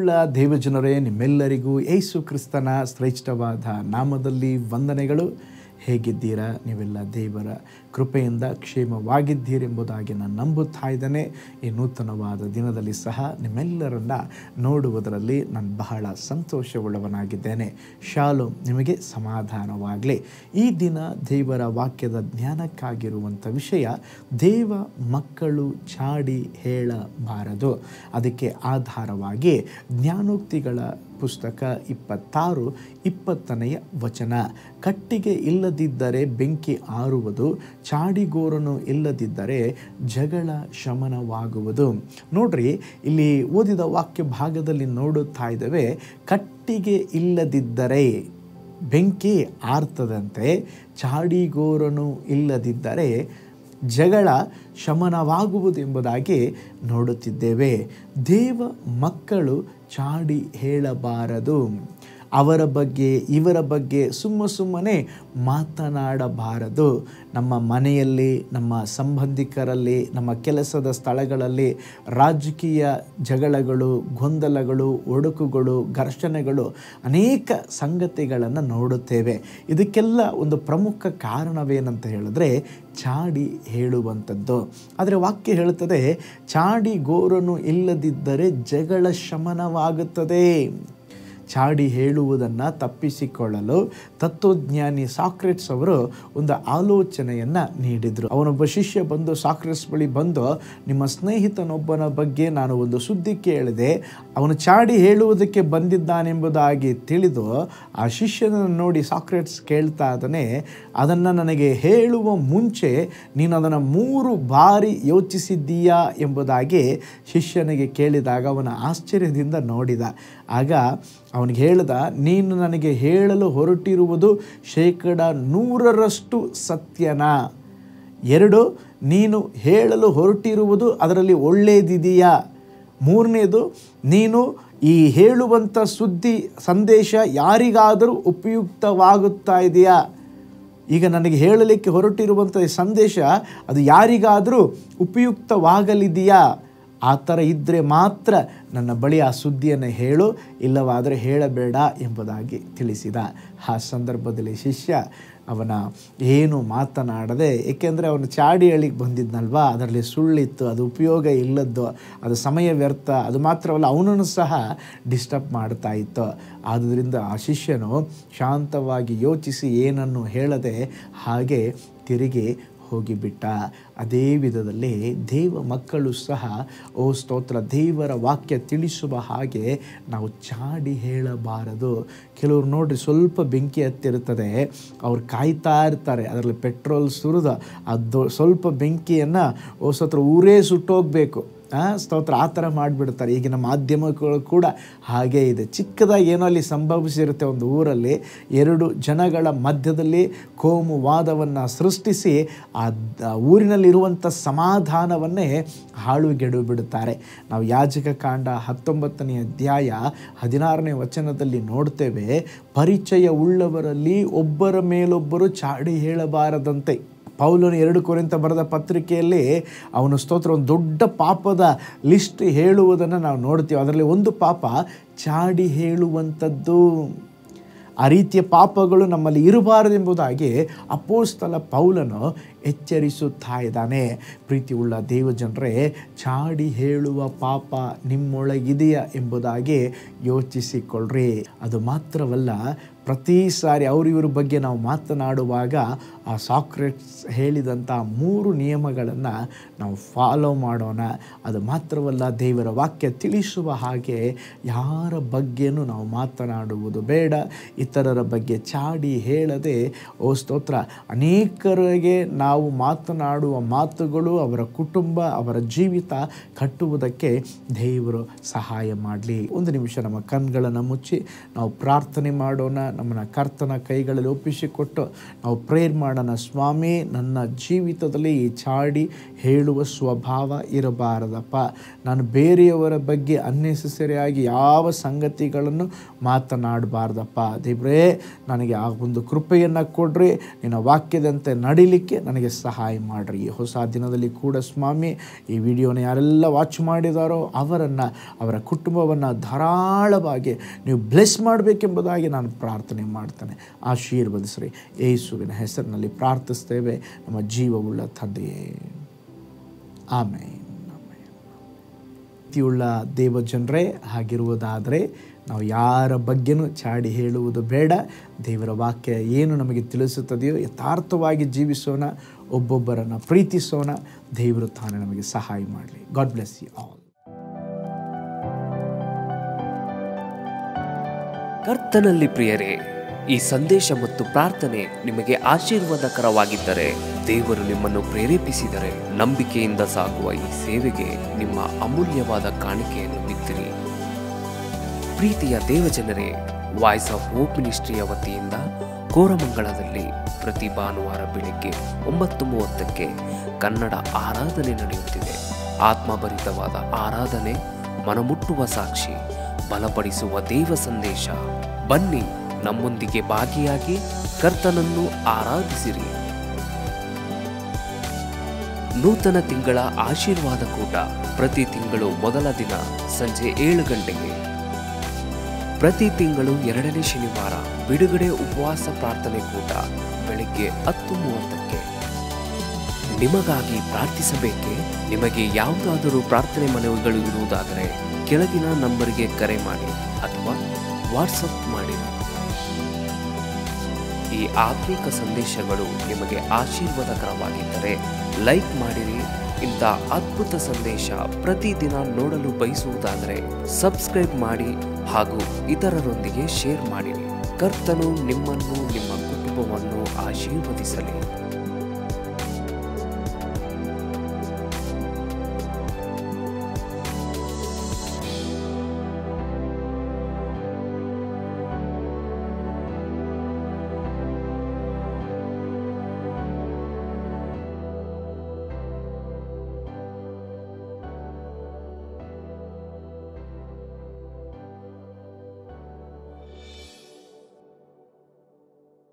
ಪ್ರೀತಿಯುಳ್ಳ ದೇವಜನರೇ, ನಿಮ್ಮೆಲ್ಲರಿಗೂ ಯೇಸು ಕ್ರಿಸ್ತನ ಶ್ರೇಷ್ಠವಾದ ನಾಮದಲ್ಲಿ ವಂದನೆಗಳು. ಹೇಗಿದ್ದೀರಾ? ನೀವೆಲ್ಲ ದೇವರ ಕೃಪೆಯಿಂದ ಕ್ಷೇಮವಾಗಿದ್ದೀರೆಂಬುದಾಗಿ ನಾನು ನಂಬುತ್ತಾ ಇದ್ದೇನೆ. ಈ ನೂತನವಾದ ದಿನದಲ್ಲಿ ಸಹ ನಿಮ್ಮೆಲ್ಲರನ್ನ ನೋಡುವುದರಲ್ಲಿ ನಾನು ಬಹಳ ಸಂತೋಷವುಳ್ಳವನಾಗಿದ್ದೇನೆ. ಶಾಲೋಮ್, ನಿಮಗೆ ಸಮಾಧಾನವಾಗಲಿ. ಈ ದಿನ ದೇವರ ವಾಕ್ಯದ ಜ್ಞಾನಕ್ಕಾಗಿರುವಂಥ ವಿಷಯ, ದೇವ ಮಕ್ಕಳು ಚಾಡಿ ಹೇಳಬಾರದು. ಅದಕ್ಕೆ ಆಧಾರವಾಗಿ ಜ್ಞಾನೋಕ್ತಿಗಳ ಪುಸ್ತಕ 26:20 ವಚನ, ಕಟ್ಟಿಗೆ ಇಲ್ಲದಿದ್ದರೆ ಬೆಂಕಿ ಆರುವುದು, ಚಾಡಿಗೋರನು ಇಲ್ಲದಿದ್ದರೆ ಜಗಳ ಶಮನವಾಗುವುದು. ನೋಡ್ರಿ, ಇಲ್ಲಿ ಓದಿದ ವಾಕ್ಯ ಭಾಗದಲ್ಲಿ ನೋಡುತ್ತಾ ಇದ್ದೇವೆ, ಕಟ್ಟಿಗೆ ಇಲ್ಲದಿದ್ದರೆ ಬೆಂಕಿ ಆರ್ತದಂತೆ, ಚಾಡಿಗೋರನು ಇಲ್ಲದಿದ್ದರೆ ಜಗಳ ಶಮನವಾಗುವುದೆಂಬುದಾಗಿ ನೋಡುತ್ತಿದ್ದೇವೆ. ದೇವ ಮಕ್ಕಳು ಚಾಡಿ ಹೇಳಬಾರದು. ಅವರ ಬಗ್ಗೆ ಇವರ ಬಗ್ಗೆ ಸುಮ್ಮನೆ ಮಾತನಾಡಬಾರದು. ನಮ್ಮ ಮನೆಯಲ್ಲಿ, ನಮ್ಮ ಸಂಬಂಧಿಕರಲ್ಲಿ, ನಮ್ಮ ಕೆಲಸದ ಸ್ಥಳಗಳಲ್ಲಿ ರಾಜಕೀಯ ಜಗಳಗಳು, ಗೊಂದಲಗಳು, ಒಡಕುಗಳು, ಘರ್ಷಣೆಗಳು, ಅನೇಕ ಸಂಗತಿಗಳನ್ನು ನೋಡುತ್ತೇವೆ. ಇದಕ್ಕೆಲ್ಲ ಒಂದು ಪ್ರಮುಖ ಕಾರಣವೇನಂತ ಹೇಳಿದ್ರೆ ಚಾಡಿ ಹೇಳುವಂಥದ್ದು. ಆದರೆ ವಾಕ್ಯ ಹೇಳುತ್ತದೆ, ಚಾಡಿಗೋರನು ಇಲ್ಲದಿದ್ದರೆ ಜಗಳ ಶಮನವಾಗುತ್ತದೆ. ಚಾಡಿ ಹೇಳುವುದನ್ನು ತಪ್ಪಿಸಿಕೊಳ್ಳಲು ತತ್ವಜ್ಞಾನಿ ಸಾಕ್ರೆಟ್ಸ್ ಅವರು ಒಂದು ಆಲೋಚನೆಯನ್ನು ನೀಡಿದರು. ಅವನೊಬ್ಬ ಶಿಷ್ಯ ಬಂದು ಸಾಕ್ರೆಟ್ಸ್ ಬಳಿ ಬಂದು, ನಿಮ್ಮ ಸ್ನೇಹಿತನೊಬ್ಬನ ಬಗ್ಗೆ ನಾನು ಒಂದು ಸುದ್ದಿ ಕೇಳಿದೆ, ಅವನು ಚಾಡಿ ಹೇಳುವುದಕ್ಕೆ ಬಂದಿದ್ದಾನೆಂಬುದಾಗಿ ತಿಳಿದು ಆ ಶಿಷ್ಯನನ್ನು ನೋಡಿ ಸಾಕ್ರೆಟ್ಸ್ ಕೇಳ್ತಾ ಇದ್ದಾನೆ, ಅದನ್ನು ನನಗೆ ಹೇಳುವ ಮುಂಚೆ ನೀನು ಅದನ್ನು 3 ಬಾರಿ ಯೋಚಿಸಿದ್ದೀಯಾ ಎಂಬುದಾಗಿ ಶಿಷ್ಯನಿಗೆ ಕೇಳಿದಾಗ ಅವನ ಆಶ್ಚರ್ಯದಿಂದ ನೋಡಿದ. ಆಗ ಅವನಿಗೆ ಹೇಳ್ದ, ನೀನು ನನಗೆ ಹೇಳಲು ಹೊರಟಿರುವುದು 100% ಸತ್ಯನಾ? 2, ನೀನು ಹೇಳಲು ಹೊರಟಿರುವುದು ಅದರಲ್ಲಿ ಒಳ್ಳೆಯದಿದೆಯಾ? 3ನೇದು, ನೀನು ಈ ಹೇಳುವಂಥ ಸಂದೇಶ ಯಾರಿಗಾದರೂ ಉಪಯುಕ್ತವಾಗುತ್ತಾ ಇದೆಯಾ? ಈಗ ನನಗೆ ಹೇಳಲಿಕ್ಕೆ ಹೊರಟಿರುವಂಥ ಸಂದೇಶ ಅದು ಯಾರಿಗಾದರೂ ಉಪಯುಕ್ತವಾಗಲಿದೆಯಾ? ಆ ಥರ ಇದ್ದರೆ ಮಾತ್ರ ನನ್ನ ಬಳಿ ಆ ಸುದ್ದಿಯನ್ನು ಹೇಳು, ಇಲ್ಲವಾದರೆ ಹೇಳಬೇಡ ಎಂಬುದಾಗಿ ತಿಳಿಸಿದ. ಆ ಸಂದರ್ಭದಲ್ಲಿ ಶಿಷ್ಯ ಅವನ ಏನು ಮಾತನಾಡದೆ, ಏಕೆಂದರೆ ಅವನು ಚಾಡಿ ಹೇಳಿಗೆ ಬಂದಿದ್ನಲ್ವಾ, ಅದರಲ್ಲಿ ಸುಳ್ಳಿತ್ತು, ಅದು ಉಪಯೋಗ ಇಲ್ಲದ್ದು, ಅದು ಸಮಯ ವ್ಯರ್ಥ, ಅದು ಮಾತ್ರವಲ್ಲ ಅವನನ್ನು ಸಹ ಡಿಸ್ಟರ್ಬ್ ಮಾಡ್ತಾ ಇತ್ತು. ಆದ್ದರಿಂದ ಆ ಶಿಷ್ಯನು ಶಾಂತವಾಗಿ ಯೋಚಿಸಿ ಏನನ್ನು ಹೇಳದೆ ಹಾಗೆ ತಿರುಗಿ ಹೋಗಿಬಿಟ್ಟ. ಅದೇ ವಿಧದಲ್ಲಿ ದೇವ ಮಕ್ಕಳು ಸಹ, ಓ ಸ್ತೋತ್ರ, ದೇವರ ವಾಕ್ಯ ತಿಳಿಸುವ ಹಾಗೆ ನಾವು ಚಾಡಿ ಹೇಳಬಾರದು. ಕೆಲವರು ನೋಡ್ರಿ, ಸ್ವಲ್ಪ ಬೆಂಕಿ ಹತ್ತಿರುತ್ತದೆ, ಅವ್ರು ಕಾಯ್ತಾ ಇರ್ತಾರೆ, ಅದರಲ್ಲಿ ಪೆಟ್ರೋಲ್ ಸುರಿದು ಅದು ಸ್ವಲ್ಪ ಬೆಂಕಿಯನ್ನು ಓ ಸ್ತೋತ್ರ ಊರೇ ಸುಟ್ಟೋಗ್ಬೇಕು, ಸ್ತೋತ್ರ, ಆ ಥರ ಮಾಡಿಬಿಡ್ತಾರೆ. ಈಗಿನ ಮಾಧ್ಯಮಗಳು ಕೂಡ ಹಾಗೇ ಇದೆ. ಚಿಕ್ಕದಾಗಿ ಏನೋ ಅಲ್ಲಿ ಸಂಭವಿಸಿರುತ್ತೆ ಒಂದು ಊರಲ್ಲಿ, 2 ಜನಗಳ ಮಧ್ಯದಲ್ಲಿ ಕೋಮುವಾದವನ್ನು ಸೃಷ್ಟಿಸಿ ಆ ಊರಿನಲ್ಲಿರುವಂಥ ಸಮಾಧಾನವನ್ನೇ ಹಾಳುಗೆಡು ಬಿಡುತ್ತಾರೆ. ನಾವು ಯಾಜಕ ಕಾಂಡ 19ನೇ ಅಧ್ಯಾಯ 16ನೇ ವಚನದಲ್ಲಿ ನೋಡ್ತೇವೆ, ಪರಿಚಯ ಉಳ್ಳವರಲ್ಲಿ ಒಬ್ಬರ ಮೇಲೊಬ್ಬರು ಚಾಡಿ ಹೇಳಬಾರದಂತೆ. ಪೌಲನು 2 ಕೊರಿಂಥ ಬರೆದ ಪತ್ರಿಕೆಯಲ್ಲಿ ಅವನು ಸ್ತೋತ್ರ ಒಂದು ದೊಡ್ಡ ಪಾಪದ ಲಿಸ್ಟ್ ಹೇಳುವುದನ್ನು ನಾವು ನೋಡ್ತೀವಿ. ಅದರಲ್ಲಿ ಒಂದು ಪಾಪ ಚಾಡಿ ಹೇಳುವಂಥದ್ದು. ಆ ರೀತಿಯ ಪಾಪಗಳು ನಮ್ಮಲ್ಲಿ ಇರಬಾರದೆಂಬುದಾಗಿ ಅಪೊಸ್ತಲ ಪೌಲನು ಎಚ್ಚರಿಸುತ್ತಾ ಇದ್ದಾನೆ. ಪ್ರೀತಿಯುಳ್ಳ ದೇವಜನರೇ, ಚಾಡಿ ಹೇಳುವ ಪಾಪ ನಿಮ್ಮೊಳಗಿದೆಯಾ ಎಂಬುದಾಗಿ ಯೋಚಿಸಿಕೊಳ್ಳ್ರಿ. ಅದು ಮಾತ್ರವಲ್ಲ, ಪ್ರತಿ ಸಾರಿ ಇವ್ರ ಬಗ್ಗೆ ನಾವು ಮಾತನಾಡುವಾಗ ಆ ಸಾಕ್ರೆಟ್ಸ್ ಹೇಳಿದಂಥ 3 ನಿಯಮಗಳನ್ನು ನಾವು ಫಾಲೋ ಮಾಡೋಣ. ಅದು ಮಾತ್ರವಲ್ಲ, ದೇವರ ವಾಕ್ಯ ತಿಳಿಸುವ ಹಾಗೆ ಯಾರ ಬಗ್ಗೆನೂ ನಾವು ಮಾತನಾಡುವುದು ಬೇಡ. ಇತರರ ಬಗ್ಗೆ ಚಾಡಿ ಹೇಳದೆ, ಓ ಸ್ತೋತ್ರ, ಅನೇಕರಿಗೆ ನಾವು ಮಾತನಾಡುವ ಮಾತುಗಳು ಅವರ ಕುಟುಂಬ, ಅವರ ಜೀವಿತ ಕಟ್ಟುವುದಕ್ಕೆ ದೇವರು ಸಹಾಯ ಮಾಡಲಿ. ಒಂದು ನಿಮಿಷ ನಮ್ಮ ಕಣ್ಗಳನ್ನು ಮುಚ್ಚಿ ನಾವು ಪ್ರಾರ್ಥನೆ ಮಾಡೋಣ. ನಮ್ಮನ್ನು ಕರ್ತನ ಕೈಗಳಲ್ಲಿ ಒಪ್ಪಿಸಿಕೊಟ್ಟು ನಾವು ಪ್ರೇಯರ್ ಮಾಡೋಣ. ಸ್ವಾಮಿ, ನನ್ನ ಜೀವಿತದಲ್ಲಿ ಈ ಚಾಡಿ ಹೇಳುವ ಸ್ವಭಾವ ಇರಬಾರದಪ್ಪ. ನಾನು ಬೇರೆಯವರ ಬಗ್ಗೆ ಅನ್ನೆಸೆಸರಿಯಾಗಿ ಯಾವ ಸಂಗತಿಗಳನ್ನು ಮಾತನಾಡಬಾರ್ದಪ್ಪ. ದೇವರೇ, ನನಗೆ ಆ ಒಂದು ಕೃಪೆಯನ್ನು ಕೊಡ್ರಿ. ನಿನ್ನ ವಾಕ್ಯದಂತೆ ನಡಿಲಿಕ್ಕೆ ನನಗೆ ನನಗೆ ಸಹಾಯ ಮಾಡಿರಿ. ಈ ಹೊಸ ದಿನದಲ್ಲಿ ಕೂಡ ಸ್ವಾಮಿ, ಈ ವಿಡಿಯೋನ ಯಾರೆಲ್ಲ ವಾಚ್ ಮಾಡಿದಾರೋ ಅವರನ್ನು, ಅವರ ಕುಟುಂಬವನ್ನು ಧಾರಾಳವಾಗಿ ನೀವು ಬ್ಲೆಸ್ ಮಾಡಬೇಕೆಂಬುದಾಗಿ ನಾನು ಪ್ರಾರ್ಥನೆ ಮಾಡ್ತೇನೆ. ಆಶೀರ್ವದಿಸ್ರಿ. ಯೇಸುವಿನ ಹೆಸರಿನಲ್ಲಿ ಪ್ರಾರ್ಥಿಸ್ತೇವೆ ನಮ್ಮ ಜೀವವುಳ್ಳ ತಂದೆಯೇ, ಆಮೇನ್. ಪ್ರೀತಿಯುಳ್ಳ ದೇವಜನರೇ, ಹಾಗಿರುವುದಾದರೆ ನಾವು ಯಾರ ಬಗ್ಗೆನೂ ಚಾಡಿ ಹೇಳುವುದು ಬೇಡ. ದೇವರ ವಾಕ್ಯ ಏನು ನಮಗೆ ತಿಳಿಸುತ್ತದೆಯೋ ಯಥಾರ್ಥವಾಗಿ ಜೀವಿಸೋಣ, ಒಬ್ಬೊಬ್ಬರನ್ನು ಪ್ರೀತಿಸೋಣ. ದೇವರು ತಾನೇ ನಮಗೆ ಸಹಾಯ ಮಾಡಲಿ. God bless you all. ಕರ್ತನಲ್ಲಿ ಪ್ರಿಯರೇ, ಈ ಸಂದೇಶ ಮತ್ತು ಪ್ರಾರ್ಥನೆ ನಿಮಗೆ ಆಶೀರ್ವಾದಕರವಾಗಿದ್ದರೆ, ದೇವರು ನಿಮ್ಮನ್ನು ಪ್ರೇರೇಪಿಸಿದರೆ, ನಂಬಿಕೆಯಿಂದ ಸಾಗುವ ಈ ಸೇವೆಗೆ ನಿಮ್ಮ ಅಮೂಲ್ಯವಾದ ಕಾಣಿಕೆಯನ್ನು ಬಿತ್ತಿರಿ. ಪ್ರೀತಿಯ ದೇವಜನರೇ, ವಾಯ್ಸ್ ಆಫ್ ಹೋಪ್ ಮಿನಿಸ್ಟ್ರಿಯ ವತಿಯಿಂದ ಕೋರಮಂಗಲದಲ್ಲಿ ಪ್ರತಿ ಭಾನುವಾರ ಬೆಳಿಗ್ಗೆ 9:30ಕ್ಕೆ ಕನ್ನಡ ಆರಾಧನೆ ನಡೆಯುತ್ತಿದೆ. ಆತ್ಮಭರಿತವಾದ ಆರಾಧನೆ, ಮನಮುಟ್ಟುವ ಸಾಕ್ಷಿ, ಬಲಪಡಿಸುವ ದೇವ ಸಂದೇಶ. ಬನ್ನಿ, ನಮ್ಮೊಂದಿಗೆ ಭಾಗಿಯಾಗಿ ಕರ್ತನನ್ನು ಆರಾಧಿಸಿರಿ. ನೂತನ ತಿಂಗಳ ಆಶೀರ್ವಾದ ಕೂಟ ಪ್ರತಿ ತಿಂಗಳು ಮೊದಲ ದಿನ ಸಂಜೆ 7 ಗಂಟೆಗೆ. ಪ್ರತಿ ತಿಂಗಳು 2ನೇ ಶನಿವಾರ ಬಿಡುಗಡೆ ಉಪವಾಸ ಪ್ರಾರ್ಥನೆ ಕೂಟ ಬೆಳಿಗ್ಗೆ 10:30ಕ್ಕೆ. ನಿಮಗಾಗಿ ಪ್ರಾರ್ಥಿಸಬೇಕೆ? ನಿಮಗೆ ಯಾವುದಾದರೂ ಪ್ರಾರ್ಥನೆ ಮನವಿಗಳು ಇರುವುದಾದರೆ ಕೆಳಗಿನ ನಂಬರ್ಗೆ ಕರೆ ಮಾಡಿ ಅಥವಾ ವಾಟ್ಸಪ್ ಮಾಡಿ. ಈ ಆತ್ಮಿಕ ಸಂದೇಶಗಳು ನಿಮಗೆ ಆಶೀರ್ವಾದಕರವಾಗಿದ್ದರೆ ಲೈಕ್ ಮಾಡಿರಿ. ಇಂಥ ಅದ್ಭುತ ಸಂದೇಶ ಪ್ರತಿದಿನ ನೋಡಲು ಬಯಸುವುದಾದರೆ ಸಬ್ಸ್ಕ್ರೈಬ್ ಮಾಡಿ ಹಾಗೂ ಇತರರೊಂದಿಗೆ ಶೇರ್ ಮಾಡಿರಿ. ಕರ್ತನು ನಿಮ್ಮನ್ನು, ನಿಮ್ಮ ಕುಟುಂಬವನ್ನು ಆಶೀರ್ವದಿಸಲಿ.